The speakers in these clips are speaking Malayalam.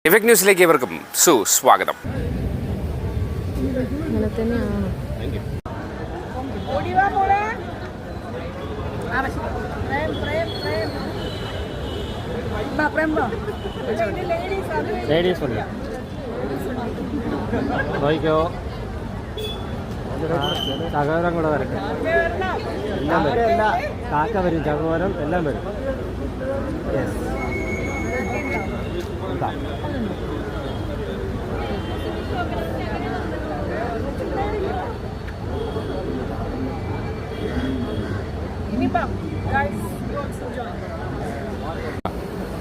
ഇഫക്ട് ന്യൂസിലേക്ക് ഇവർക്കും സുസ്വാഗതം. ചകോരം കൂടെ വരട്ടെ, എല്ലാം വരും. കാക്ക വരും, ചകോരം എല്ലാം വരും.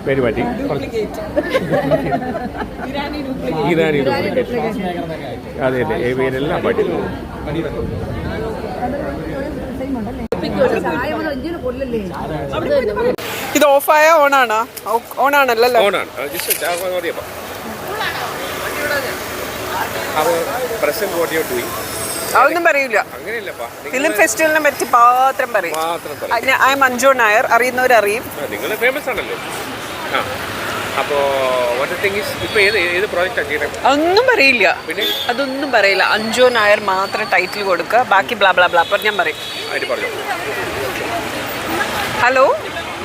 പേര് മാറ്റി ഇറാനി ഡ്യൂപ്ലിക്കേറ്റ്. അതെ അതെ, പേരെല്ലാം മാറ്റി. ഇത് ഓഫായ ഓണാണോ? ഓണാണല്ലോ. ഓണാണ്. അതൊന്നും പറയൂല. ഫിലിം ഫെസ്റ്റിവലിനെ പറ്റി മാത്രം പറയും. ഐ എം അഞ്ജു നായർ, അറിയുന്നവരറിയും. നിങ്ങൾ ഫേമസ് ആണല്ലോ. അതൊന്നും പറയില്ല, അതൊന്നും പറയില്ല. അഞ്ജു നായർ മാത്രം ടൈറ്റിൽ കൊടുക്കുക, ബാക്കി ബ്ലാ ബ്ലാ ബ്ലാ ഞാൻ പറയും. Hello,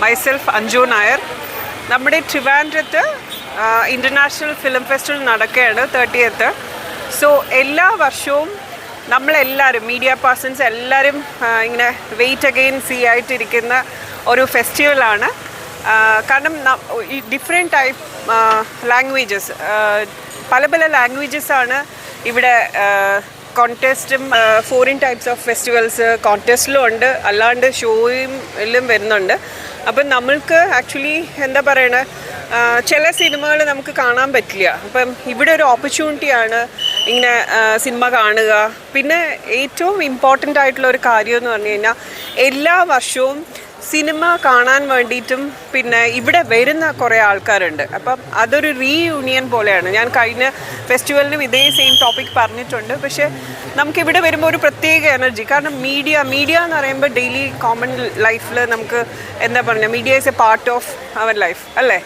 myself Anju Nair. നമ്മുടെ ട്രിവാൻഡ്രത്ത് ഇൻ്റർനാഷണൽ ഫിലിം ഫെസ്റ്റിവൽ നടക്കുകയാണ് 30th. സോ എല്ലാ വർഷവും നമ്മളെല്ലാവരും മീഡിയ പേഴ്സൺസ് എല്ലാവരും ഇങ്ങനെ വെയിറ്റ് അഗെയിൻ സീ ആയിട്ടിരിക്കുന്ന ഒരു ഫെസ്റ്റിവലാണ്. കാരണം ഈ ഡിഫറെൻറ്റ് ടൈപ്പ് ലാംഗ്വേജസ്, പല പല ലാംഗ്വേജസാണ് ഇവിടെ. കോൺടെസ്റ്റും ഫോറിൻ ടൈപ്സ് ഓഫ് ഫെസ്റ്റിവൽസ് കോൺടെസ്റ്റിലും ഉണ്ട്, അല്ലാണ്ട് ഷോയിലും വരുന്നുണ്ട്. അപ്പം നമ്മൾക്ക് ആക്ച്വലി എന്താ പറയണ, ചില സിനിമകൾ നമുക്ക് കാണാൻ പറ്റില്ല. അപ്പം ഇവിടെ ഒരു ഓപ്പർച്യൂണിറ്റിയാണ് ഇങ്ങനെ സിനിമ കാണുക. പിന്നെ ഏറ്റവും ഇമ്പോർട്ടൻ്റ് ആയിട്ടുള്ള ഒരു കാര്യം എന്ന് പറഞ്ഞു കഴിഞ്ഞാൽ എല്ലാ വർഷവും സിനിമ കാണാൻ വേണ്ടിയിട്ടും പിന്നെ ഇവിടെ വരുന്ന കുറേ ആൾക്കാരുണ്ട്. അപ്പം അതൊരു റീയൂണിയൻ പോലെയാണ്. ഞാൻ കഴിഞ്ഞ ഫെസ്റ്റിവലിനും ഇതേ സെയിം ടോപ്പിക് പറഞ്ഞിട്ടുണ്ട്. പക്ഷേ നമുക്കിവിടെ വരുമ്പോൾ ഒരു പ്രത്യേക എനർജി. കാരണം മീഡിയ എന്ന് പറയുമ്പോൾ ഡെയിലി കോമൺ ലൈഫിൽ നമുക്ക് എന്താ പറയുക, media is a part of our life അല്ലേ.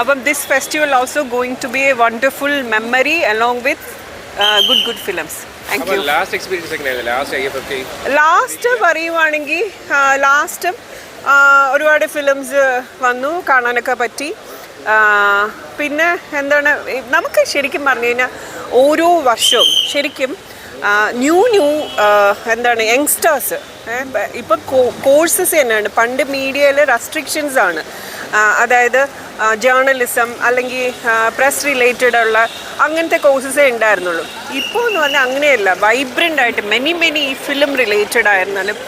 അപ്പം this festival also going to be a wonderful memory along with good films. Thank you. Last പറയുവാണെങ്കിൽ ലാസ്റ്റ് ഒരുപാട് ഫിലിംസ് വന്നു, കാണാനൊക്കെ പറ്റി. പിന്നെ എന്താണ്, നമുക്ക് ശരിക്കും പറഞ്ഞു കഴിഞ്ഞാൽ ഓരോ വർഷവും ശരിക്കും ന്യൂ എന്താണ് യങ്സ്റ്റേഴ്സ് ഇപ്പം കോഴ്സസ് തന്നെയാണ്. പണ്ട് മീഡിയയിൽ റെസ്ട്രിക്ഷൻസ് ആണ്, അതായത് ജേർണലിസം അല്ലെങ്കിൽ പ്രസ് റിലേറ്റഡ് ഉള്ള അങ്ങനത്തെ കോഴ്സസേ ഉണ്ടായിരുന്നുള്ളൂ. ഇപ്പോൾ എന്ന് പറഞ്ഞാൽ അങ്ങനെയല്ല, വൈബ്രൻ്റ് ആയിട്ട് മെനി ഫിലിം റിലേറ്റഡ് ആയിരുന്നാലും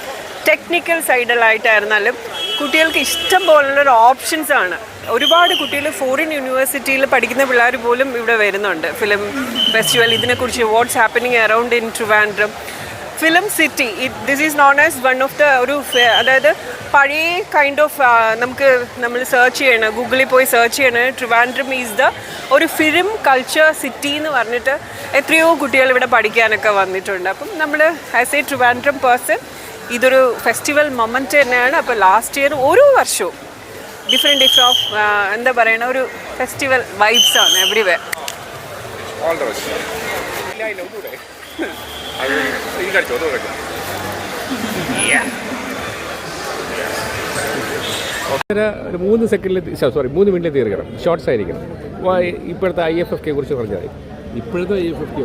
ടെക്നിക്കൽ സൈഡിലായിട്ടായിരുന്നാലും കുട്ടികൾക്ക് ഇഷ്ടം പോലുള്ളൊരു ഓപ്ഷൻസാണ്. ഒരുപാട് കുട്ടികൾ ഫോറിൻ യൂണിവേഴ്സിറ്റിയിൽ പഠിക്കുന്ന പിള്ളേർ പോലും ഇവിടെ വരുന്നുണ്ട് ഫിലിം ഫെസ്റ്റിവൽ. ഇതിനെക്കുറിച്ച് what's happening around in Trivandrum film city. This is known as one of the ഒരു അതായത് പഴയ കൈൻഡ് ഓഫ് നമ്മൾ സെർച്ച് ചെയ്യണം, ഗൂഗിളിൽ പോയി സെർച്ച് ചെയ്യണം. ട്രിവാൻഡ്രം ഈസ് ദ ഒരു ഫിലിം കൾച്ചർ സിറ്റി എന്ന് പറഞ്ഞിട്ട് എത്രയോ കുട്ടികൾ ഇവിടെ പഠിക്കാനൊക്കെ വന്നിട്ടുണ്ട്. അപ്പം നമ്മൾ ആസ് എ ട്രിവാൻഡ്രം പേഴ്സൺ ഇതൊരു ഫെസ്റ്റിവൽ മൊമെൻറ്റ് തന്നെയാണ്. അപ്പോൾ ലാസ്റ്റ് ഇയർ ഓരോ വർഷവും ഡിഫറെൻറ്റ് ഓഫ് എന്താ പറയണ ഒരു ഫെസ്റ്റിവൽ വൈബ്സ് ആണ് എവരിവെയർ. ഒരു 3 മിനിറ്റിൽ തീർക്കണം. ഷോർട്ട്സ് ആയിരിക്കണം. ഇപ്പോഴത്തെ IFFK കുറിച്ച് പറഞ്ഞാൽ ഇപ്പോഴത്തെ IFFK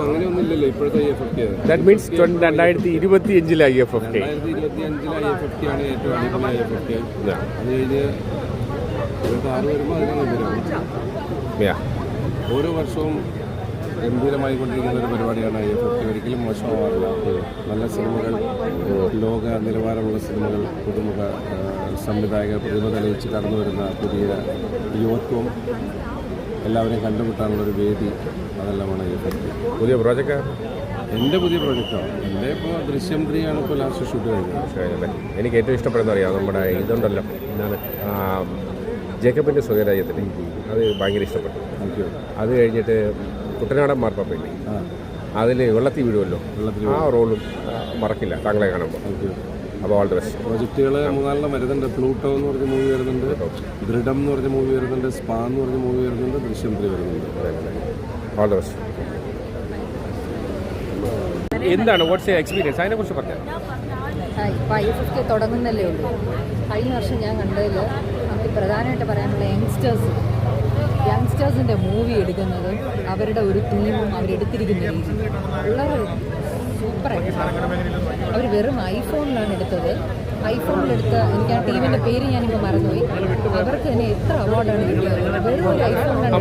അങ്ങനെയൊന്നുമില്ലല്ലോ. ഇപ്പോഴത്തെ IFFK that means 2025 IFFK. 2025 IFFK ആണ് ഏറ്റവും അടിപൊളി IFFK. അത് കഴിഞ്ഞ് 26 വരുമ്പോൾ അതിന് ഓരോ വർഷവും ഗംഭീരമായിക്കൊണ്ടിരിക്കുന്ന ഒരു പരിപാടിയാണ് IFFK. ഒരിക്കലും മോശമാവാറില്ല. നല്ല സിനിമകൾ, ലോക നിലവാരമുള്ള സിനിമകൾ, പുതുമുഖ സംവിധായകർ പ്രതിഭ തെളിയിച്ച് കടന്നു വരുന്ന പുതിയ യുവത്വം എല്ലാവരെയും കണ്ടുമുട്ടാനുള്ളൊരു വേദി, അതെല്ലാമാണ് IFFK. പുതിയ പ്രോജക്റ്റാണ്. എൻ്റെ പുതിയ പ്രോജക്റ്റാണ്. എൻ്റെ ഇപ്പോൾ ദൃശ്യം 3 ആണ് ഇപ്പോൾ ലാസ്റ്റ് ഷൂട്ട് കഴിഞ്ഞത്. എനിക്ക് ഏറ്റവും ഇഷ്ടപ്പെടുന്ന അറിയാം, നമ്മുടെ ഇതുണ്ടല്ലോ ജേക്കബിൻ്റെ സ്വകരാജ്യത്തിൽ, അത് ഭയങ്കര ഇഷ്ടപ്പെട്ടു. അത് കഴിഞ്ഞിട്ട് കുട്ടനാടൻ മാർപ്പാപ്പയില്ലേ, അതിൽ വെള്ളത്തിൽ വീഴുമല്ലോ, ആ റോളും മറക്കില്ല താങ്കളെ കാണുമ്പോൾ. അപ്പോൾ ഓൾ ദ ബെസ്റ്റ്. പ്രൊജക്റ്റുകൾ 3-4 വരുന്നുണ്ട്. പ്ലൂട്ടോ എന്ന് പറഞ്ഞ മൂവി വരുന്നുണ്ട്, ദൃഢം എന്ന് പറഞ്ഞ മൂവി വരുന്നുണ്ട്, സ്പാ എന്ന് പറഞ്ഞ മൂവി വരുന്നുണ്ട്, ദൃശ്യം 3 വരുന്നുണ്ട്. All the best. എന്താണ് വാട്ട്സ് എക്സ്പീരിയൻസ്, അതിനെക്കുറിച്ച് പറഞ്ഞാൽ? ഇപ്പോൾ IFFK തുടങ്ങുന്നല്ലേ ഉള്ളൂ. കഴിഞ്ഞ വർഷം ഞാൻ കണ്ടതിൽ നമുക്ക് പ്രധാനമായിട്ട് പറയാനുള്ള യങ്സ്റ്റേഴ്സിൻ്റെ മൂവി എടുക്കുന്നത്, അവരുടെ ഒരു തീമും അവരെടുത്തിരിക്കുന്ന രീതി വളരെ സൂപ്പറായിട്ട്. അവർ വെറും ഐഫോണിലാണ് എടുത്തത്. ഐഫോണിലെടുത്ത, എനിക്ക് ആ ടീമിൻ്റെ പേര് ഞാനിപ്പോൾ മറന്നുപോയി. അവർക്ക് തന്നെ എത്ര അവാർഡാണ് കിട്ടിയത്. വെറും ഒരു ഐഫോണിലാണ്.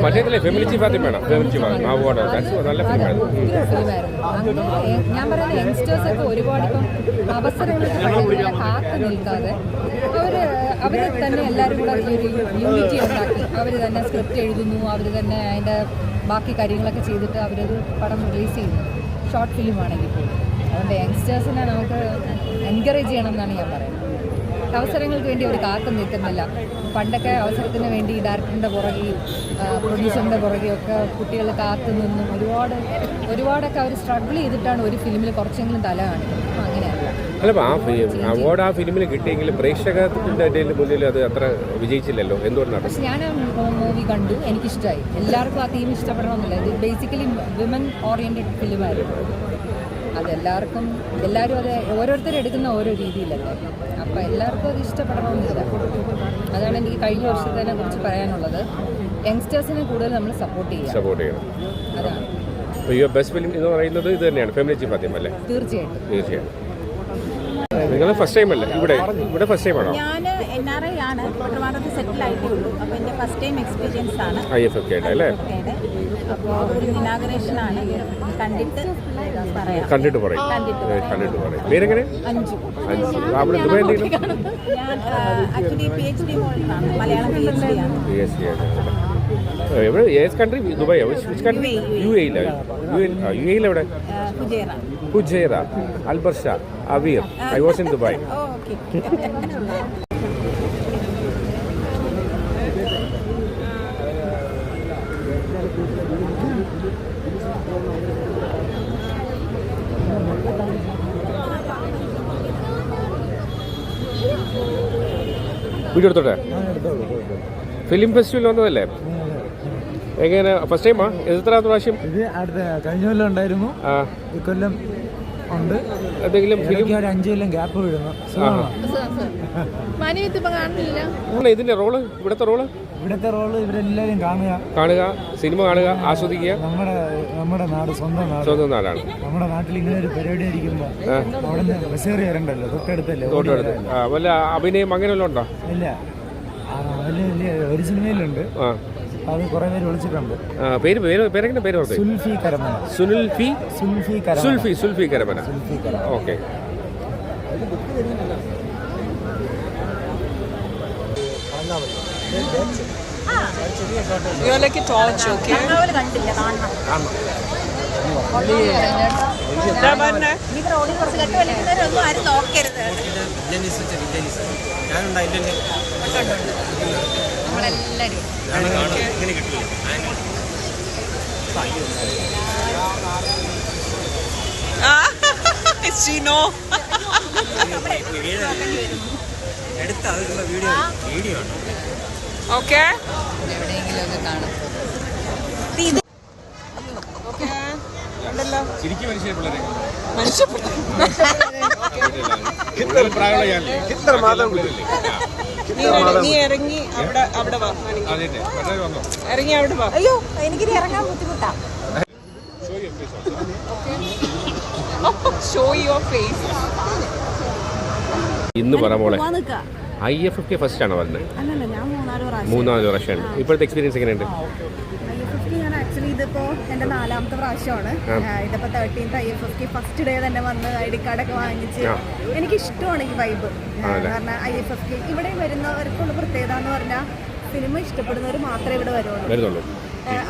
അങ്ങനെ ഞാൻ പറയുന്ന യങ്സ്റ്റേഴ്സൊക്കെ ഒരുപാട് ഇപ്പം അവസരങ്ങൾക്ക് പഴയ കാത്തു നിൽക്കാതെ അവർ തന്നെ എല്ലാവരും കൂടെ ഈ ഒരു യൂണിറ്റി ഉണ്ടാക്കി അവർ തന്നെ സ്ക്രിപ്റ്റ് എഴുതുന്നു, അവർ തന്നെ അതിൻ്റെ ബാക്കി കാര്യങ്ങളൊക്കെ ചെയ്തിട്ട് അവരത് പടം റിലീസ് ചെയ്യുന്നു. ഷോർട്ട് ഫിലിമാണെങ്കിൽ പോലും. അതുകൊണ്ട് യങ്സ്റ്റേഴ്സിനെ നമുക്ക് എൻകറേജ് ചെയ്യണം എന്നാണ് ഞാൻ പറയുന്നത്. അവസരങ്ങൾക്ക് വേണ്ടി അവർ കാത്തു നിൽക്കുന്നില്ല. പണ്ടൊക്കെ അവസരത്തിന് വേണ്ടി ഡയറക്ടറിൻ്റെ പുറകെ, പ്രൊഡ്യൂസറിൻ്റെ പുറകെയൊക്കെ കുട്ടികൾ കാത്തു നിന്നും ഒരുപാടൊക്കെ അവർ സ്ട്രഗിൾ ചെയ്തിട്ടാണ് ഒരു ഫിലിമിൽ കുറച്ചെങ്കിലും തല കാണിക്കുന്നത്. അങ്ങനെയല്ല. അല്ല, അവാർഡ് ആ ഫിലിമിൽ കിട്ടിയെങ്കിലും പ്രേക്ഷകത്തിൻ്റെ മുന്നിൽ അത് അത്ര വിജയിച്ചില്ലല്ലോ, എന്തുകൊണ്ടാണ്? പക്ഷെ ഞാൻ മൂവി കണ്ടു, എനിക്കിഷ്ടമായി. എല്ലാവർക്കും ആ തീം ഇഷ്ടപ്പെടണമെന്നില്ല. ഇത് ബേസിക്കലി വിമൻ ഓറിയൻറ്റഡ് ഫിലിമായിരുന്നു. അതെല്ലാവർക്കും എല്ലാവരും അത് ഓരോരുത്തരും എടുക്കുന്ന ഓരോ രീതിയിലല്ലേ. അപ്പോൾ എല്ലാവർക്കും അത് ഇഷ്ടപ്പെടണമെന്നില്ല. അതാണ് എനിക്ക് കഴിഞ്ഞ വർഷത്തിനെ കുറിച്ച് പറയാനുള്ളത്. യങ്സ്റ്റേഴ്സിനെ കൂടുതൽ നമ്മൾ സപ്പോർട്ട് ചെയ്യണം. അതാണ് ബെസ്റ്റ് ഫിലിം എന്ന് പറയുന്നത് ഇത് തന്നെയാണ്, ഫാമിലി ചീഫ് ആദ്യം അല്ലേ? തീർച്ചയായിട്ടും. നിങ്ങൾ ഫസ്റ്റ് ടൈം അല്ലേ ഇവിടെ ഫസ്റ്റ് ടൈം ആണോ? ഞാൻ NRI ആണ്, ട്രിവാൻഡ്രത്ത് സെറ്റിൽ ആയിട്ടേ ഉള്ളൂ. അപ്പോൾ എൻ്റെ ഫസ്റ്റ് ടൈം എക്സ്പീരിയൻസ് ആണ് IFFK അല്ലേ? അപ്പോൾ ഒരു ഇനാഗറേഷൻ ആണ്. കണ്ടിട്ട് പറയും. പേരെങ്ങനെ? അഞ്ചു. അവിടെ ദുബായ് ഞാൻ ആക്ച്വലി PhD ഹോൾഡറാണ്, മലയാളം PhD ആണ്. കൺട്രി? ദുബായ്? UAE എവിടെ? Fujairah, Al Barsha, Aweer. I was in Dubai. Video എടുത്തോട്ടെ? ഫിലിം ഫെസ്റ്റിവൽ വന്നതല്ലേ? എങ്ങനെ ഫസ്റ്റ് ടൈമാ? എത്ര പ്രാവശ്യം? ഇത് അടുത്ത കഴിഞ്ഞ കൊല്ലം ഉണ്ടായിരുന്നു, ഇക്കൊല്ലം ഉണ്ട്. എന്തെങ്കിലും ഫിലിം 5 കൊല്ലം ഗ്യാപ്പ് വിടുന്നു. ഇതിന്റെ റോള്, ഇവിടുത്തെ റോള് ഇവരെല്ലാവരും കാണുക, സിനിമ കാണുക, ആസ്വദിക്കുക. നമ്മുടെ നാട് സ്വന്തം നാടാണ്. നമ്മുടെ നാട്ടിൽ ഇങ്ങനെ ഒരു പരിപാടി ഇരിക്കുമ്പോൾ അവിടെ നിന്ന് ബസ് കയറണ്ടല്ലോ, തൊട്ടടുത്തല്ലേ. വല്ല അഭിനയം അങ്ങനെ വല്ലതും ഉണ്ടോ? ഇല്ല, ഒരു സിനിമയിലുണ്ട്, അത് കുറെ പേര് വിളിച്ചിട്ടുണ്ട്. പേരെങ്ങനെ? പേര് Sulfi Karamana. Sulfi Karamana. Okay. You're like a torch, okay? കണ്ടില്ല, കാണണം. കുറച്ച് കെട്ട് വലിക്കുന്നവരൊന്നും ആരും നോക്കരുത്. നമ്മളെല്ലാവരും ഓക്കെ, എവിടെയെങ്കിലുമൊക്കെ കാണും. നീ ഇറങ്ങി അവിടെ വാ. ഇറങ്ങി അവിടെ വാ. അയ്യോ, എനിക്കിനി ഇറങ്ങാൻ ബുദ്ധിമുട്ടാ. Show your face. ഇന്ന് പറ മോളെ, IFFK ഫസ്റ്റ് ആണോ വരുന്നത്? അല്ലല്ല, ഞാൻ 3-4 പ്രാവശ്യമാണ്. ഇപ്പോഴത്തെ എക്സ്പീരിയൻസ് എങ്ങനെയുണ്ട്? IFFK ഞാൻ ആക്ച്വലി ഇതിപ്പോൾ എൻ്റെ 4ാമത്തെ പ്രാവശ്യമാണ്. ഇതിപ്പോൾ 13th IFFK ഫസ്റ്റ് ഡേ തന്നെ വന്ന് ID കാർഡൊക്കെ വാങ്ങിച്ച് എനിക്കിഷ്ടമാണ് ഈ വൈബ്. കാരണം IFFK ഇവിടെ വരുന്നവർക്കുള്ള പ്രത്യേകത എന്ന് പറഞ്ഞാൽ സിനിമ ഇഷ്ടപ്പെടുന്നവർ മാത്രമേ ഇവിടെ വരുള്ളൂ.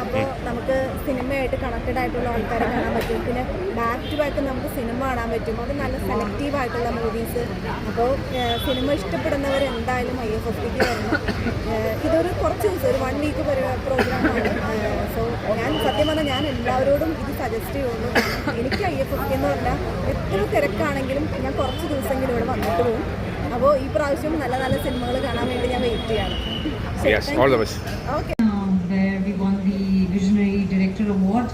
അപ്പോൾ നമുക്ക് സിനിമയായിട്ട് കണക്റ്റഡ് ആയിട്ടുള്ള ആൾക്കാരെ കാണാൻ പറ്റും. പിന്നെ ബാക്ക് ടു ബാക്ക് നമുക്ക് സിനിമ കാണാൻ പറ്റും. അത് നല്ല സെലക്റ്റീവ് ആയിട്ടുള്ള മൂവീസ്. അപ്പോൾ സിനിമ ഇഷ്ടപ്പെടുന്നവർ എന്തായാലും IFFK വരണം. ഇതൊരു കുറച്ച് ദിവസം, ഒരു 1 വീക്ക് പ്രോഗ്രാമാണ്. സോ ഞാൻ സത്യം പറഞ്ഞാൽ ഞാൻ എല്ലാവരോടും ഇത് സജസ്റ്റ് ചെയ്യുള്ളൂ. എനിക്ക് IFFK എന്ന് പറഞ്ഞാൽ എത്ര തിരക്കാണെങ്കിലും ഞാൻ കുറച്ച് ദിവസമെങ്കിലും ഇവിടെ വന്നിട്ട് പോകും. അപ്പോൾ ഈ പ്രാവശ്യം നല്ല നല്ല സിനിമകൾ കാണാൻ വേണ്ടി ഞാൻ വെയിറ്റ് ചെയ്യാണ്. Yes, all the best. Okay. Where we won the Visionary Director Award.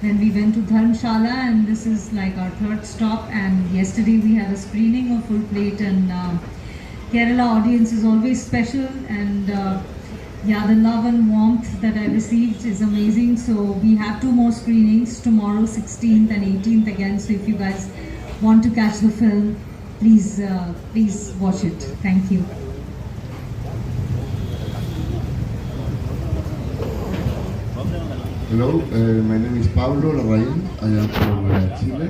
Then we went to Dharamshala, and this is like our third stop. And yesterday we had a screening of Full Plate, and Kerala audience is always special. And yeah, the love and warmth that I received is amazing. So we have 2 more screenings tomorrow, 16th and 18th again. So if you guys want to catch the film, please watch it. Thank you. Hello, my name is Pablo Larraín. I am from Chile.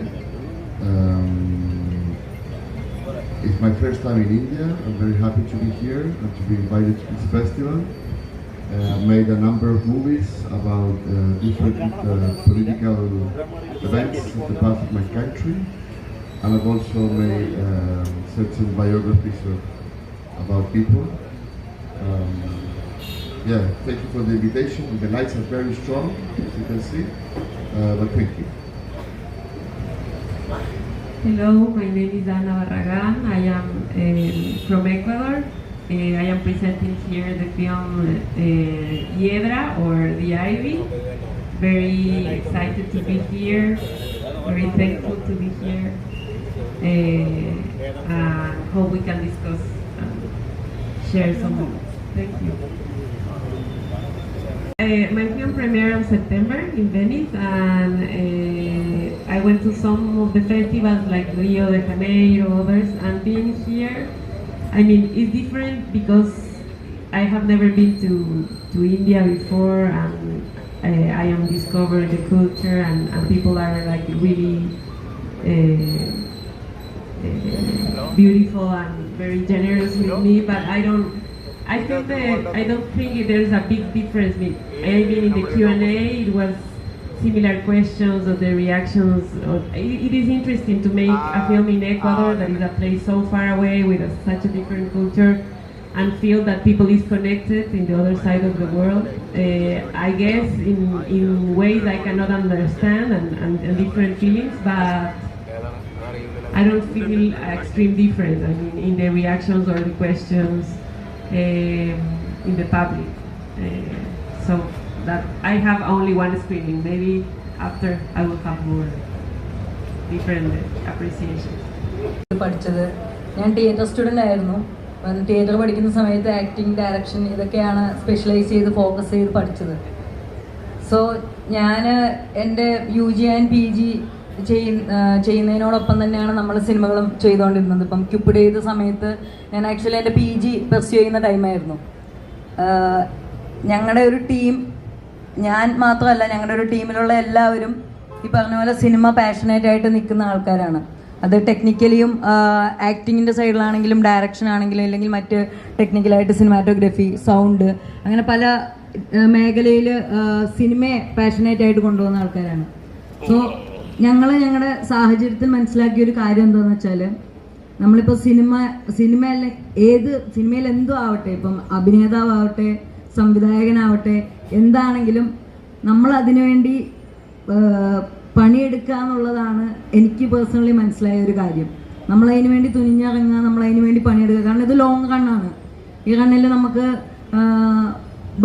It's my first time in India. I'm very happy to be here and to be invited to this festival. I've made a number of movies about different political events of the past of my country. And I've also made certain biographies about people. Yeah, thank you for the invitation. The lights are very strong, as you can see, but thank you. Hello, my name is Ana Barragan. I am from Ecuador. I am presenting here the film Hiedra or The Ivy. Very excited to be here. Very thankful to be here. Hope we can discuss and share some moments. Thank you. My film premiered in September in Venice, and I went to some of the festivals like Rio de Janeiro, others, and being here, I mean, it's different because I have never been to India before, and I am discovering the culture, and people are like really beautiful and very generous with me, but I don't think there's a big difference. I mean, in the Q&A, it was similar questions or the reactions. It is interesting to make a film in Ecuador, that is a place so far away with such a different culture, and feel that people is connected in the other side of the world. I guess in ways I cannot understand and different feelings, but I don't feel extreme difference. I mean, in the reactions or the questions. In the public, so that I have only one screening. Maybe after I will have more different appreciations. പഠിച്ചത് ഞാൻ തിയേറ്റർ സ്റ്റുഡൻ്റ് ആയിരുന്നു. തിയേറ്റർ പഠിക്കുന്ന സമയത്ത് ആക്ടിങ്, ഡയറക്ഷൻ ഇതൊക്കെയാണ് സ്പെഷ്യലൈസ് ചെയ്ത് ഫോക്കസ് ചെയ്ത് പഠിച്ചത്. സോ ഞാൻ എൻ്റെ UG ആൻഡ് PG ചെയ്യുന്നതിനോടൊപ്പം തന്നെയാണ് നമ്മൾ സിനിമകളും ചെയ്തുകൊണ്ടിരുന്നത്. ഇപ്പം ക്യൂപ്പിഡ് ചെയ്ത സമയത്ത് ഞാൻ ആക്ച്വലി എൻ്റെ PG പെർസ്യൂ ചെയ്യുന്ന ടൈമായിരുന്നു. ഞങ്ങളുടെ ഒരു ടീം, ഞാൻ മാത്രമല്ല, ഞങ്ങളുടെ ഒരു ടീമിലുള്ള എല്ലാവരും ഈ പറഞ്ഞ പോലെ സിനിമ പാഷനേറ്റ് ആയിട്ട് നിൽക്കുന്ന ആൾക്കാരാണ്. അത് ടെക്നിക്കലിയും ആക്ടിങ്ങിൻ്റെ സൈഡിലാണെങ്കിലും ഡയറക്ഷൻ ആണെങ്കിലും അല്ലെങ്കിൽ മറ്റ് ടെക്നിക്കലായിട്ട് സിനിമാറ്റോഗ്രഫി, സൗണ്ട്, അങ്ങനെ പല മേഖലയിൽ സിനിമയെ പാഷനേറ്റ് ആയിട്ട് കൊണ്ടുപോകുന്ന ആൾക്കാരാണ്. സോ ഞങ്ങളുടെ സാഹചര്യത്തിൽ മനസ്സിലാക്കിയൊരു കാര്യം എന്താണെന്ന് വെച്ചാൽ, നമ്മളിപ്പോൾ സിനിമയിൽ എന്തോ ആവട്ടെ, ഇപ്പം അഭിനേതാവട്ടെ, സംവിധായകനാവട്ടെ, എന്താണെങ്കിലും നമ്മൾ അതിനുവേണ്ടി പണിയെടുക്കുക എന്നുള്ളതാണ് എനിക്ക് പേഴ്സണലി മനസ്സിലായ ഒരു കാര്യം. നമ്മളതിന് വേണ്ടി തുനിഞ്ഞിറങ്ങുക, നമ്മളതിന് വേണ്ടി പണിയെടുക്കുക. കാരണം ഇത് ലോങ് റണ്ണാണ്. ഈ റണ്ണിൽ നമുക്ക്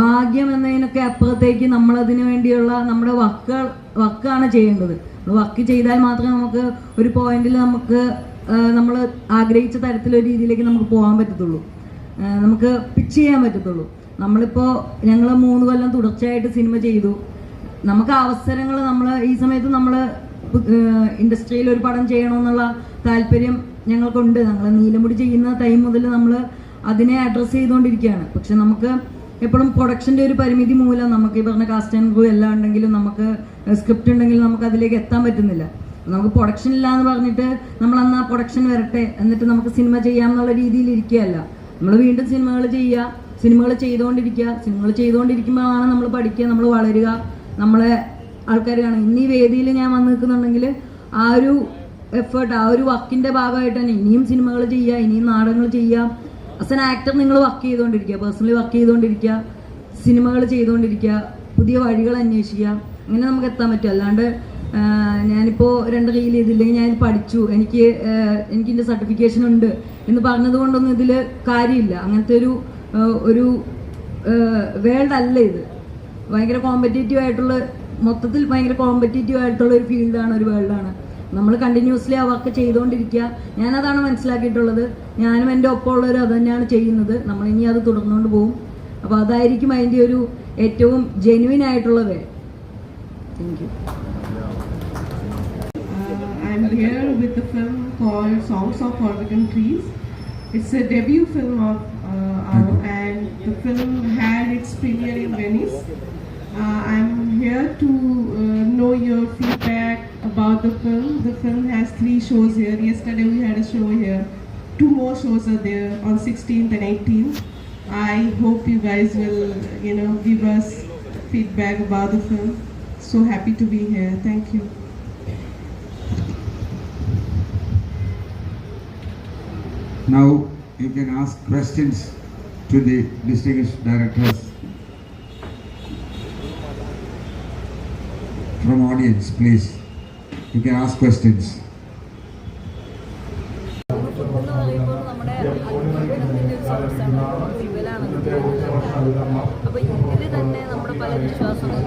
ഭാഗ്യം എന്നതിനൊക്കെ അപ്പുറത്തേക്ക് നമ്മളതിന് വേണ്ടിയുള്ള നമ്മുടെ വർക്കാണ് ചെയ്യേണ്ടത്. വർക്ക് ചെയ്താൽ മാത്രമേ നമുക്ക് ഒരു പോയിന്റിൽ നമ്മൾ ആഗ്രഹിച്ച തരത്തിലൊരു രീതിയിലേക്ക് നമുക്ക് പോകാൻ പറ്റത്തുള്ളൂ, നമുക്ക് പിച്ച് ചെയ്യാൻ പറ്റത്തുള്ളൂ. ഞങ്ങൾ 3 കൊല്ലം തുടർച്ചയായിട്ട് സിനിമ ചെയ്തു. നമുക്ക് അവസരങ്ങൾ ഈ സമയത്ത് നമ്മൾ ഇൻഡസ്ട്രിയിൽ ഒരു പടം ചെയ്യണമെന്നുള്ള താല്പര്യം ഞങ്ങൾക്കുണ്ട്. ഞങ്ങൾ നീലമുടി ചെയ്യുന്ന ടൈം മുതൽ നമ്മൾ അതിനെ അഡ്രസ്സ് ചെയ്തുകൊണ്ടിരിക്കുകയാണ്. പക്ഷെ നമുക്ക് എപ്പോഴും പ്രൊഡക്ഷൻ്റെ ഒരു പരിമിതി മൂലം നമുക്ക് ഈ പറഞ്ഞ കാസ്റ്റ് ആൻഡ് ക്രൂ എല്ലാം ഉണ്ടെങ്കിലും നമുക്ക് സ്ക്രിപ്റ്റ് ഉണ്ടെങ്കിലും നമുക്ക് അതിലേക്ക് എത്താൻ പറ്റുന്നില്ല. നമുക്ക് പ്രൊഡക്ഷൻ ഇല്ല എന്ന് പറഞ്ഞിട്ട് നമ്മളന്ന് ആ പ്രൊഡക്ഷൻ വരട്ടെ എന്നിട്ട് നമുക്ക് സിനിമ ചെയ്യാമെന്നുള്ള രീതിയിൽ ഇരിക്കുകയല്ല. നമ്മൾ വീണ്ടും സിനിമകൾ ചെയ്തുകൊണ്ടിരിക്കുമ്പോഴാണ് നമ്മൾ പഠിക്കുക, നമ്മൾ വളരുക, നമ്മളെ ആൾക്കാർ കാണുക. ഇന്നീ വേദിയിൽ ഞാൻ വന്ന് നിൽക്കുന്നുണ്ടെങ്കിൽ ആ ഒരു എഫേർട്ട്, ആ ഒരു വർക്കിൻ്റെ ഭാഗമായിട്ട് തന്നെ ഇനിയും സിനിമകൾ ചെയ്യുക, ഇനിയും നാടകങ്ങൾ ചെയ്യുക. ആസ് എൻ ആക്ടർ നിങ്ങൾ വർക്ക് ചെയ്തുകൊണ്ടിരിക്കുക, പേഴ്സണലി വർക്ക് ചെയ്തുകൊണ്ടിരിക്കുക, സിനിമകൾ ചെയ്തുകൊണ്ടിരിക്കുക, പുതിയ വഴികൾ അന്വേഷിക്കുക. അങ്ങനെ നമുക്ക് എത്താൻ പറ്റും. അല്ലാണ്ട് ഞാനിപ്പോൾ 2 റീൽ ചെയ്തില്ലെങ്കിൽ ഞാൻ പഠിച്ചു, എനിക്ക് എൻ്റെ സർട്ടിഫിക്കേഷൻ ഉണ്ട് എന്ന് പറഞ്ഞതുകൊണ്ടൊന്നും ഇതിൽ കാര്യമില്ല. അങ്ങനത്തെ ഒരു വേൾഡ് അല്ല ഇത്. ഭയങ്കര കോമ്പറ്റേറ്റീവ് ആയിട്ടുള്ള, മൊത്തത്തിൽ ഭയങ്കര കോമ്പറ്റേറ്റീവ് ആയിട്ടുള്ള ഒരു ഫീൽഡാണ്, ഒരു വേൾഡാണ്. നമ്മൾ കണ്ടിന്യൂസ്ലി ആ വർക്ക് ചെയ്തുകൊണ്ടിരിക്കുക. ഞാനതാണ് മനസ്സിലാക്കിയിട്ടുള്ളത്. ഞാനും എൻ്റെ ഒപ്പമുള്ളവരും അത് തന്നെയാണ് ചെയ്യുന്നത്. നമ്മളിനി അത് തുടർന്നുകൊണ്ട് പോകും. അപ്പോൾ അതായിരിക്കും അതിൻ്റെ ഒരു ഏറ്റവും ജെന്യുവിൻ ആയിട്ടുള്ള way. Thank you. I'm here with the film called Songs of Forgotten Trees. It's a debut film of ours, and the film had its premiere in Venice. I'm here to know your feedback about the film. The film has 3 shows here. Yesterday we had a show here. 2 more shows are there on 16th and 18th. I hope you guys will, give us feedback about the film. So happy to be here. Thank you. Now you can ask questions to the distinguished directors from audience, please. You can ask questions. അപ്പോൾ ഇതിൽ തന്നെ നമ്മുടെ പല വിശ്വാസങ്ങളും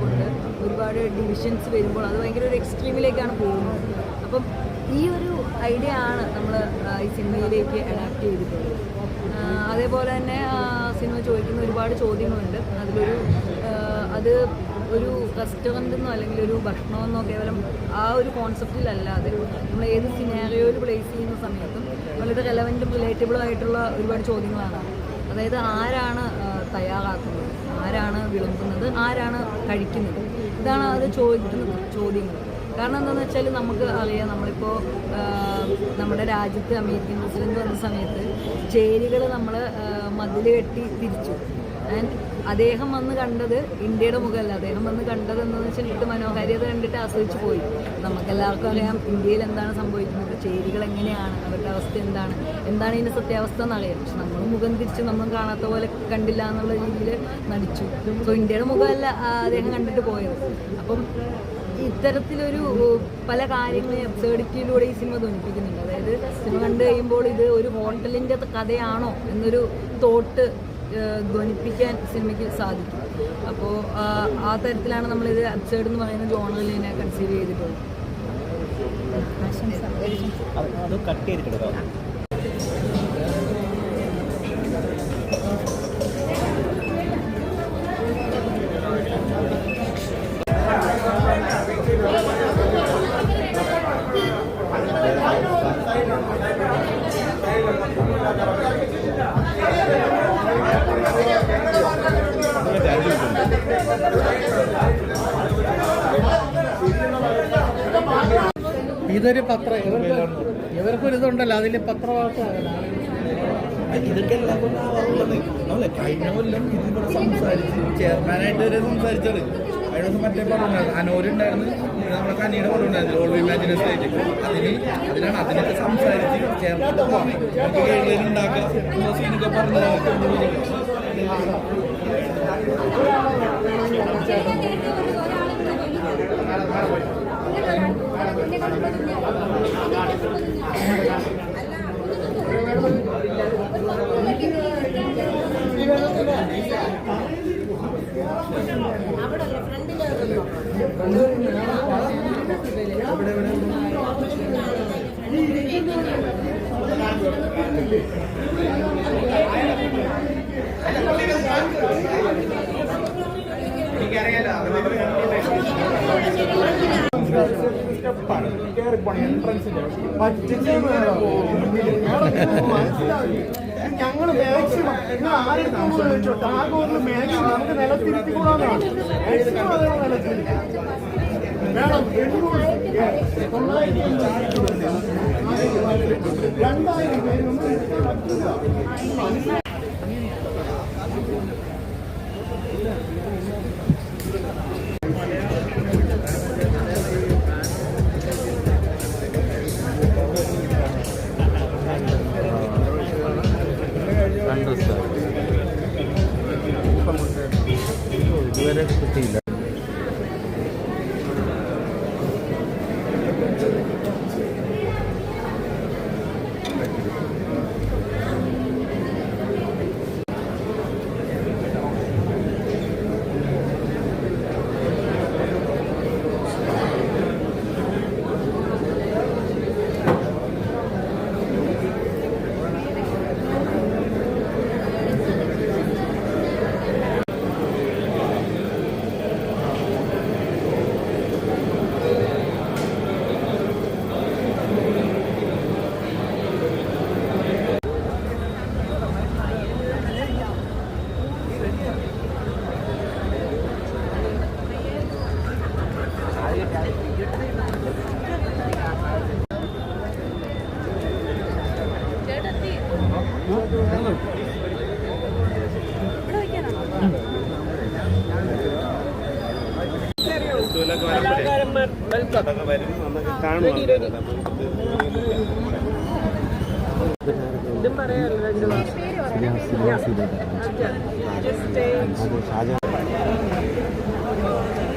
കൊണ്ട് ഒരുപാട് ഡിവിഷൻസ് വരുമ്പോൾ അത് ഭയങ്കര ഒരു എക്സ്ട്രീമിലേക്കാണ് പോകുന്നത്. അപ്പം ഈ ഒരു ഐഡിയ ആണ് നമ്മൾ ഈ സിനിമയിലേക്ക് അഡാപ്റ്റ് ചെയ്തിട്ടുള്ളത്. അതേപോലെ തന്നെ സിനിമ ചോദിക്കുന്ന ഒരുപാട് ചോദ്യങ്ങളുണ്ട്. അത് ഒരു റെസ്റ്റോറൻറ്റെന്നോ അല്ലെങ്കിൽ ഒരു ഭക്ഷണമെന്നോ കേവലം ആ ഒരു കോൺസെപ്റ്റിലല്ലാതെ നമ്മൾ ഏത് സിനാരിയോയിൽ പ്ലേസ് ചെയ്യുന്ന സമയത്തും വളരെ റെലവൻറ്റും റിലേറ്റബിളും ആയിട്ടുള്ള ഒരുപാട് ചോദ്യങ്ങളാണ്. അതായത് ആരാണ് തയ്യാറാക്കുന്നത്, ആരാണ് വിളമ്പുന്നത്, ആരാണ് കഴിക്കുന്നത്, ഇതാണ് അത് ചോദിക്കുന്ന ചോദ്യങ്ങൾ. കാരണം എന്താണെന്ന് വെച്ചാൽ നമുക്ക് അറിയാം, നമ്മളിപ്പോൾ നമ്മുടെ രാജ്യത്ത് അമേരിക്കൻ പ്രസിഡന്റ് വന്ന സമയത്ത് ചേരികൾ നമ്മൾ മതിൽ കെട്ടി തിരിച്ചു. ആൻഡ് അദ്ദേഹം വന്ന് കണ്ടത് ഇന്ത്യയുടെ മുഖമല്ല, അദ്ദേഹം വന്ന് കണ്ടത് എന്താണെന്ന് വെച്ചിട്ട് മനോഹാരിത കണ്ടിട്ട് ആസ്വദിച്ച് പോയി. നമുക്കെല്ലാവർക്കും അറിയാം ഇന്ത്യയിൽ എന്താണ് സംഭവിക്കുന്നത്, ചേരികൾ എങ്ങനെയാണ്, അവരുടെ അവസ്ഥ എന്താണ് ഇതിൻ്റെ സത്യാവസ്ഥ എന്നറിയാം. പക്ഷെ നമ്മൾ മുഖം തിരിച്ച് നമ്മൾ കാണാത്ത പോലെ കണ്ടില്ല എന്നുള്ള രീതിയിൽ നടിച്ചു. സോ ഇന്ത്യയുടെ മുഖമല്ല അദ്ദേഹം കണ്ടിട്ട് പോയത്. അപ്പം ഇത്തരത്തിലൊരു പല കാര്യങ്ങളും അബ്സേർഡിറ്റിയിലൂടെ ഈ സിനിമ ധ്വനിപ്പിക്കുന്നുണ്ട്. അതായത് സിനിമ കണ്ടു കഴിയുമ്പോൾ ഇത് ഒരു ഹോട്ടലിൻ്റെ കഥയാണോ എന്നൊരു തോട്ട് ധ്വനിപ്പിക്കാൻ സിനിമയ്ക്ക് സാധിക്കും. അപ്പോൾ ആ തരത്തിലാണ് നമ്മളിത് അബ്സേർഡ് എന്ന് പറയുന്ന ജോണറിൽ ഇതിനെ കൺസീവ് ചെയ്തിട്ടുള്ളത്. ഇതൊരു പത്രം, ഇവർക്കൊരിതുണ്ടല്ലോ, അതിൽ പത്രവാർത്തയാണ് ഇതൊക്കെ നമ്മളെ കഴിഞ്ഞ കൊല്ലം ഇതിവിടെ സംസാരിച്ച് ചെയർമാനായിട്ട് വരെ സംസാരിച്ചത്. കഴിഞ്ഞ ദിവസം മറ്റേ പടമുണ്ടായിരുന്നു, അനോരുണ്ടായിരുന്നു, നമ്മുടെ കനിയുടെ പടമുണ്ടായിരുന്നു, ഓൾ ഇമാജിനറി സ്റ്റേറ്റ്. അതിലാണ് അതിനൊക്കെ സംസാരിച്ച് ചെയർമാൻ നമുക്ക് കേരളത്തിലുണ്ടാക്കാം സീനൊക്കെ പറഞ്ഞതാണ്. ഞങ്ങൾ മാക്സിമം നിങ്ങൾ ആരെടുത്തോളം ചോദിച്ചോ, ടാഗോറിൽ മാക്സിമം നമുക്ക് നിലത്തിരുത്തിക്കൂടാന്നാണ്. മാക്സിമം അതേപോലെ നിലത്തിരുത്തി വേണം. 2000 പേര് നമ്മൾ എടുക്കാൻ പറ്റില്ല. ഇതുവരെ കിട്ടിയില്ല.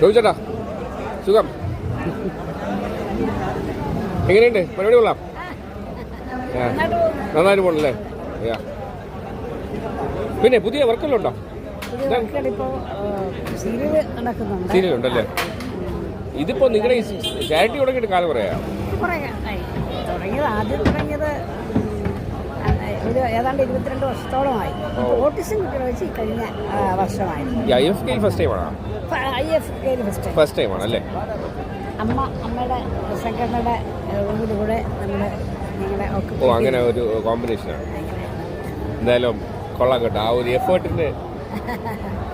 ചോദിച്ചേട്ടാ സുഖം എങ്ങനെയുണ്ട് പരിപാടി കൊള്ളാം നന്നായിട്ട് പോകണല്ലേ പിന്നെ പുതിയ വർക്കെല്ലാം ഉണ്ടോ സീരിയൽ ഉണ്ടല്ലേ ഇതിപ്പോ നിങ്ങളുടെ ഈ ചാരിറ്റി തുടങ്ങിയിട്ട് കാലം പറയാ ആദ്യം തുടങ്ങിയത് ഏതാണ്ട് 22 വർഷത്തോളമായി. ഓട്ടിസം കുട്ടികളെ വെച്ച് കഴിഞ്ഞ വർഷമായിരുന്നു. ഫസ്റ്റ് ടൈം ആണല്ലേ? അമ്മയുടെ സംഘടനയുടെ കൂടെ നമ്മുടെ അങ്ങനെ ഒരു കോമ്പിനേഷനാണ്. എന്തായാലും കൊള്ളാം കേട്ടോ, ആ ഒരു എഫേർട്ടിന്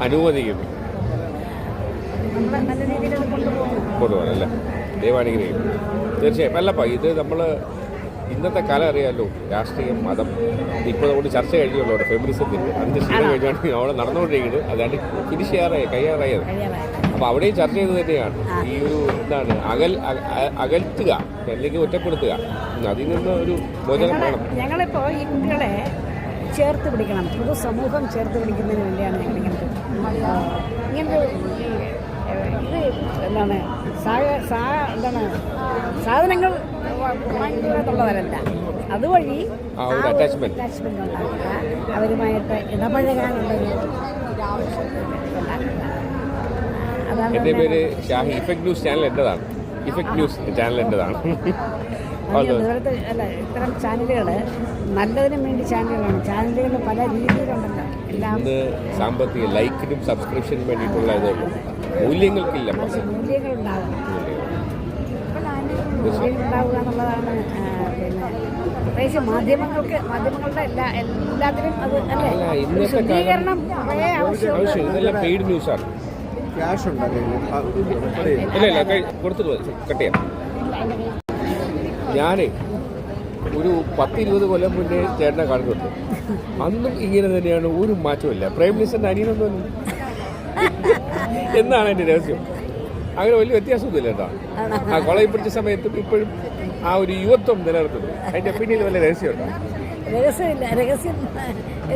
അനുവദിക്കുന്നു കൊണ്ടുപോകണല്ലേ. ദൈവാനുഗ്രഹിക്കും തീർച്ചയായും. അല്ലപ്പ ഇത് നമ്മൾ ഇന്നത്തെ കാലം അറിയാമല്ലോ, രാഷ്ട്രീയം മതം ഇപ്പോൾ നമ്മൾ ചർച്ച കഴിഞ്ഞുള്ളൂ. ഫെമിനിസത്തിൻ്റെ അതിൻ്റെ ക്ഷീണം കഴിഞ്ഞാണ് അവിടെ നടന്നുകൊണ്ടിരിക്കുന്നത്. അതാണ്ട് ഫിനിഷ് കഴിയാറായത്. അപ്പോൾ അവിടെയും ചർച്ച ചെയ്ത് തന്നെയാണ് ഈ ഒരു എന്താണ് അകൽത്തുക അല്ലെങ്കിൽ ഒറ്റപ്പെടുത്തുക, അതിൽ നിന്ന് ഒരു മോചനം വേണം. ഞങ്ങളിപ്പോൾ ഈ കുട്ടികളെ ചേർത്ത് പിടിക്കണം, പൊതുസമൂഹം ചേർത്ത് പിടിക്കുന്നതിന് വേണ്ടിയാണ് ഞങ്ങളിങ്ങനത്തെ ഇത് എന്താണ് എന്താണ് സാധനങ്ങൾ വാങ്ങിക്കുള്ളവരല്ല, അതുവഴി അറ്റാച്ച്മെന്റ് ഉണ്ടാക്കുക, അവരുമായിട്ട് ഇടപഴകാനുള്ളൊരു അതാണ്. എൻ്റെ പേര് ഷാഹി. ഇഫക്ട് ന്യൂസ് ചാനൽ എൻ്റെതാണ്. ഇഫക്ട് ന്യൂസ് ചാനൽ എൻ്റെതാണ്. അല്ല, ഇത്തരം ചാനലുകൾ നല്ലതിനും വേണ്ടി ചാനലുകൾ പല രീതിയിലുണ്ടല്ലോ. എല്ലാം സാമ്പത്തിക ലൈക്കിനും സബ്സ്ക്രിപ്ഷനും വേണ്ടിയിട്ടുള്ള ഇതുള്ളൂ, മൂല്യങ്ങൾക്കില്ല. മൂല്യങ്ങളുണ്ടാവുക എന്നുള്ളതാണ്. പിന്നെ പ്രത്യേകിച്ച് മാധ്യമങ്ങളുടെ എല്ലാത്തിനും അത് അല്ലേ ശുദ്ധീകരണം ആവശ്യം. ഇതെല്ലാം പെയ്ഡ് ന്യൂസാണ്. ക്യാഷ് ഇല്ല കൊടുത്തു കട്ട് ചെയ്യാം. ഞാൻ ഒരു 10-20 കൊല്ലം മുന്നേ ചേട്ടനെ കാണുന്നുണ്ട്. അന്നും ഇങ്ങനെ തന്നെയാണ്, ഒരു മാറ്റമില്ല. പ്രൈം മിനിസ്റ്ററിൻ്റെ അനിയനൊന്നും എന്നാണ് എൻ്റെ രഹസ്യം. അങ്ങനെ വലിയ വ്യത്യാസമൊന്നുമില്ല കേട്ടോ. ആ കോളേജ് പഠിച്ച സമയത്തും ഇപ്പോഴും ആ ഒരു യുവത്വം നിലനിർത്തുന്നു. അതിൻ്റെ പിന്നിൽ വല്ല രഹസ്യമുണ്ടോ? രഹസ്യം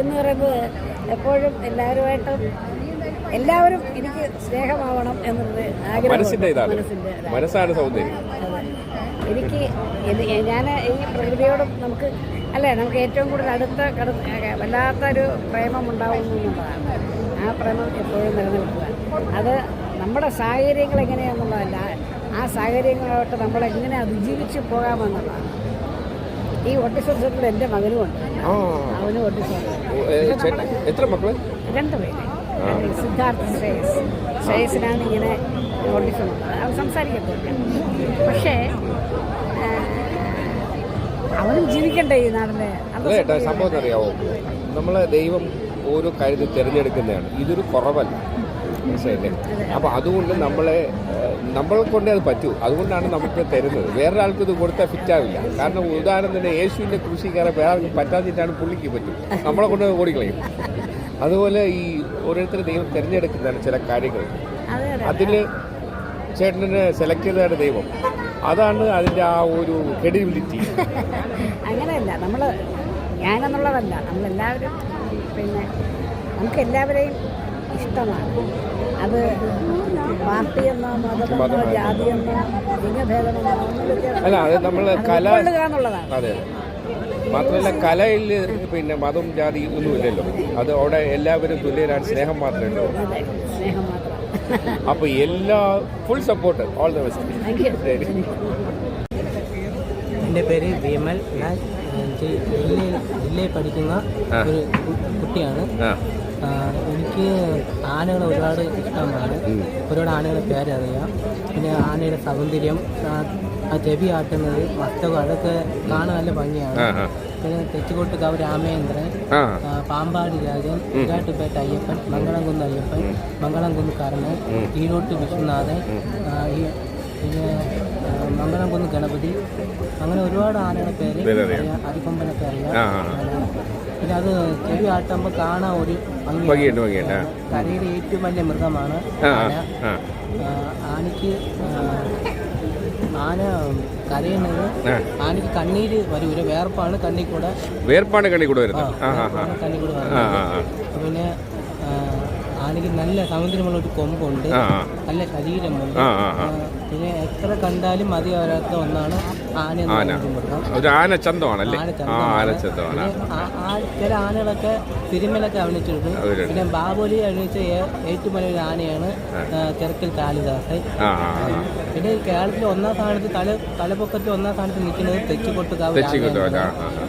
എന്ന് പറയുന്നത് എപ്പോഴും എല്ലാവരും എനിക്ക് സ്നേഹമാവണം എന്നുള്ളത് ആഗ്രഹം. മനസ്സിൻ്റെ ഇതാണ്, മനസ്സാണ് സൗന്ദര്യം. എനിക്ക് ഞാൻ ഈ പ്രകൃതിയോടും നമുക്ക് ഏറ്റവും കൂടുതൽ വല്ലാത്തൊരു പ്രേമം ഉണ്ടാവുന്നു എന്നുള്ളതാണ്. ആ പ്രേമം എപ്പോഴും നിലനിൽക്കുക. അത് നമ്മുടെ സാഹചര്യങ്ങൾ എങ്ങനെയാണെന്നുള്ളതല്ല, ആ സാഹചര്യങ്ങളോട്ട് നമ്മളെങ്ങനെ അതിജീവിച്ച് പോകാമെന്നുള്ളതാണ്. ഈ ഓട്ടിസം സെന്ററിൽ എൻ്റെ മകനുമുണ്ട്, അവനും ഓട്ടിസം. എത്ര മക്കൾ? 2 പേര്. സിദ്ധാർത്ഥ ശ്രേയസിനാണ് ഇങ്ങനെ ഓട്ടിസം ഉള്ളത്. അവൻ സംസാരിക്കത്തില്ല, പക്ഷേ അവനും ജീവിക്കണ്ടേ ഈ നാടിനെ. സംഭവം അറിയാവോ, നമ്മളെ ദൈവം ഓരോ കാര്യത്തിൽ തിരഞ്ഞെടുക്കുന്നതാണ്. ഇതൊരു കുറവല്ല, മനസ്സിലായില്ലേ? അപ്പോൾ അതുകൊണ്ട് നമ്മളെ കൊണ്ടേ അത് പറ്റൂ. അതുകൊണ്ടാണ് നമുക്ക് തരുന്നത്. വേറൊരാൾക്ക് ഇത് കൊടുത്താൽ ഫിറ്റാവില്ല. കാരണം ഉദാഹരണത്തിന് യേശുവിൻ്റെ കൃഷി കയറാൻ വേറെ ആൾക്ക് പറ്റാതിട്ടാണ് പുള്ളിക്ക് പറ്റും, നമ്മളെ കൊണ്ട് ഓടിക്കളയും. അതുപോലെ ഈ ഓരോരുത്തരും ദൈവം തിരഞ്ഞെടുക്കുന്നതാണ് ചില കാര്യങ്ങൾ. അതിൽ ചേട്ടനെ സെലക്ട് ചെയ്തതാണ് ദൈവം. അതാണ് അതിൻ്റെ ആ ഒരു ക്രെഡിബിലിറ്റി. അങ്ങനെയല്ല, ഞാനെന്നുള്ളതല്ല, നമ്മളെല്ലാവരും പിന്നെ നമുക്കെല്ലാവരെയും ഇഷ്ടമാണ്. അത് പാർട്ടിയെന്നോ മതമെന്നോ ജാതിയെന്നോ ലിംഗഭേദമെന്നോ അല്ല, അത് നമ്മൾ എന്നുള്ളതാണ്. അതെ, മാത്രമല്ല കലയിൽ പിന്നെ മതം ജാതി ഒന്നുമില്ലല്ലോ. അത് അവിടെ എല്ലാവരും തുല്യരാണ്, സ്നേഹം മാത്രമേ ഉള്ളൂ. സ്നേഹം മാത്രം. അപ്പോൾ full support. All the best. എൻ്റെ പേര് വിമൽ. ഞാൻ ജില്ലയിൽ പഠിക്കുന്ന ഒരു കുട്ടിയാണ്. എനിക്ക് ആനകളെ ഒരുപാട് ഇഷ്ടമാണ്. ഒരുപാട് ആനകളുടെ പേരറിയാം. പിന്നെ ആനയുടെ സൗന്ദര്യം, ആ ചെവി ആട്ടുന്നത്, മസ്തകം, അതൊക്കെ കാണാൻ നല്ല ഭംഗിയാണ്. പിന്നെ തെച്ചിക്കോട്ടുകാവ് രാമേന്ദ്രൻ, പാമ്പാടി രാജൻ, ഇരാട്ടുപേട്ട അയ്യപ്പൻ, മംഗളംകുന്ന് അയ്യപ്പൻ, മംഗളംകുന്ന് കർണൻ, ഈരോട്ട് വിശ്വനാഥൻ, പിന്നെ മംഗളംകുന്ന് ഗണപതി, അങ്ങനെ ഒരുപാട് ആനയുടെ പേര് അറിയാം. അരിക്കൊമ്പനൊക്കെ അറിയാം. പിന്നെ അത് ചെവി ആട്ടുമ്പോൾ കാണാൻ ഒരു ഭംഗിയുണ്ട് ഭംഗിയുണ്ട്. കരയുടെ ഏറ്റവും വലിയ മൃഗമാണ് ആന. ആനയ്ക്ക് ആന കരയുന്നത് ആനയ്ക്ക് കണ്ണീര് വരൂല, വേർപ്പാണ് കണ്ണിൽ കൂടെ വരുന്നത്. കണ്ണിൽ കൂടെ വരുന്നത്. പിന്നെ ആനയ്ക്ക് നല്ല സമുദ്രമുള്ള ഒരു കൊമ്പുണ്ട്, നല്ല ശരീരമുണ്ട്. പിന്നെ എത്ര കണ്ടാലും മതി വരാത്ത ഒന്നാണ് ആന. ആനച്ചന്തമാണല്ലേ? ചില ആനകളൊക്കെ സിനിമയിലൊക്കെ അഭിനയിച്ചിട്ടുണ്ട്. പിന്നെ ബാബുലി അഭിനയിച്ച ഏറ്റവും വലിയൊരു ആനയാണ് ചെറുക്കൽ കാളിദാസൻ. പിന്നെ കേരളത്തിലെ ഒന്നാം സ്ഥാനത്ത് തലപ്പൊക്കത്തിൽ ഒന്നാം സ്ഥാനത്ത് നിൽക്കുന്നത് തെച്ചിക്കൊട്ടുകാവ്.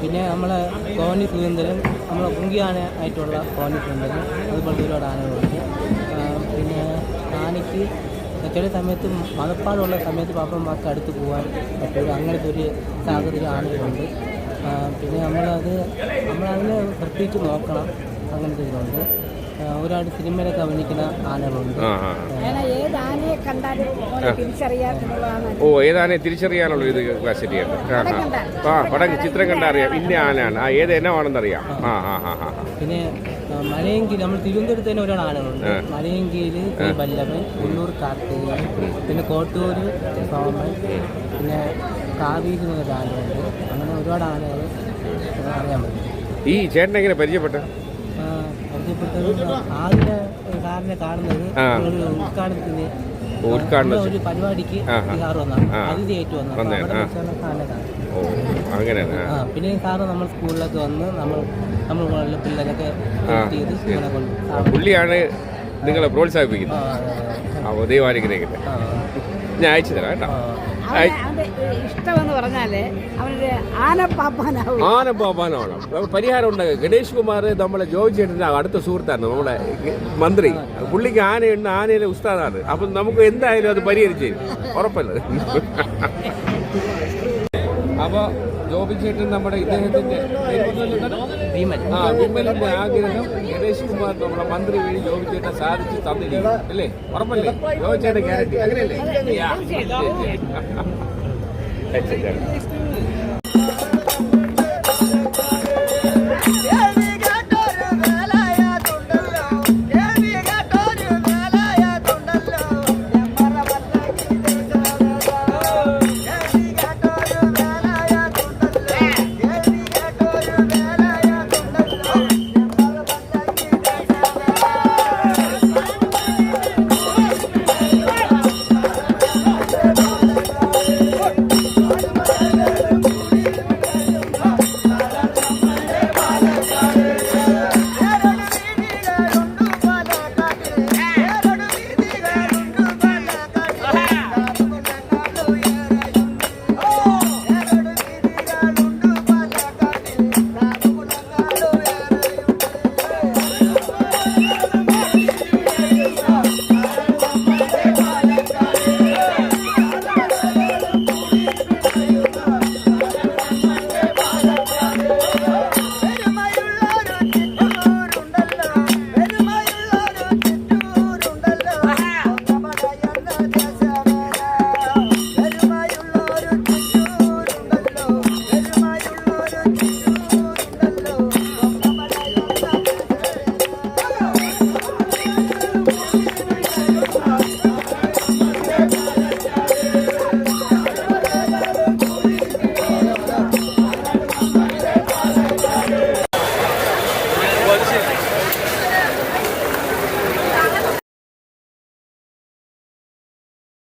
പിന്നെ നമ്മളെ കോന്നി സുരേന്ദ്രൻ, നമ്മളെ കുങ്കി ആന ആയിട്ടുള്ള കോന്നി സുരേന്ദ്രൻ, അതുപോലത്തെ ഒരുപാട് ആനകളുണ്ട്. പിന്നെ ആനയ്ക്ക് ചില സമയത്ത് മതപ്പാടുള്ള സമയത്ത് പാപ്പന്മാർക്ക് അടുത്ത് പോകാൻ പറ്റും, അങ്ങനത്തെ ഒരു സാഹചര്യം ആനകളുണ്ട്. പിന്നെ നമ്മളതിനെ പ്രത്യേകിച്ച് നോക്കണം, അങ്ങനത്തെ ഇതുണ്ട്. ഒരുപാട് സിനിമയിലൊക്കെ അഭിനയിക്കുന്ന ആനകളുണ്ട്. ഏത് ആനയെ കണ്ടാലും തിരിച്ചറിയാനുള്ളതാണ്. ഏതാനെ തിരിച്ചറിയാനുള്ള ഇത് ശരിയാണ്. പടം ചിത്രം കണ്ടാ അറിയാം ഇന്ന ആനയാണ്, ഏത് ഇനമാണെന്ന് അറിയാം. പിന്നെ മലയങ്കിയിൽ നമ്മൾ തിരുവനന്തപുരത്ത് തന്നെ ഒരുപാട് ആനകളുണ്ട്. മലയങ്കിയിൽ വല്ലഭൻ, ഉള്ളൂർ കാർത്തികൻ, പിന്നെ കോട്ടൂർ സോമൻ, പിന്നെ കാവേരി എന്നൊരു ആനയുണ്ട്. അങ്ങനെ ഒരുപാട് ആനകൾ അറിയാൻ പറ്റും. ഈ ചേട്ടൻ എങ്ങനെ പരിചയപ്പെട്ടത്? ആദ്യ സാറിനെ കാണുന്നത് ഒരു ഉദ്ഘാടനത്തിന് ഒരു പരിപാടിക്ക് സാറ് വന്നാണ്, അതിഥിയായിട്ട് വന്നത്. പിന്നെ സാറ് നമ്മൾ സ്കൂളിലൊക്കെ വന്ന് നമ്മൾ പിള്ളേരൊക്കെ പുള്ളിയാണ് നിങ്ങളെ പ്രോത്സാഹിപ്പിക്കുന്നത്. ഞാൻ അയച്ചു തരാം കേട്ടോ. ഇഷ്ടമെന്ന് പറഞ്ഞാല് അവനൊരു ആനപ്പാപ്പാനാവണം. പരിഹാരം ഉണ്ടാകും. ഗണേഷ് കുമാർ നമ്മളെ ജോയി ചേട്ടൻ്റെ അടുത്ത സുഹൃത്താണ്, നമ്മുടെ മന്ത്രി. പുള്ളിക്ക് ആനയുണ്ട്, ആനയുടെ ഉസ്താദാണ്. അപ്പം നമുക്ക് എന്തായാലും അത് പരിഹരിച്ചു ഉറപ്പല്ല. അപ്പോൾ ജോബി ചേട്ടൻ നമ്മുടെ ഇദ്ദേഹത്തിൻ്റെ വിമലിൻ്റെ ആഗ്രഹം ഗണേഷ് കുമാർ നമ്മുടെ മന്ത്രി വഴി ജോബി ചേട്ടൻ സാധിച്ച് തന്നിരിക്കും അല്ലേ? ഉറപ്പല്ലേ? ജോബി ചേട്ടൻ ഗ്യാരണ്ടി അങ്ങനെയല്ലേ?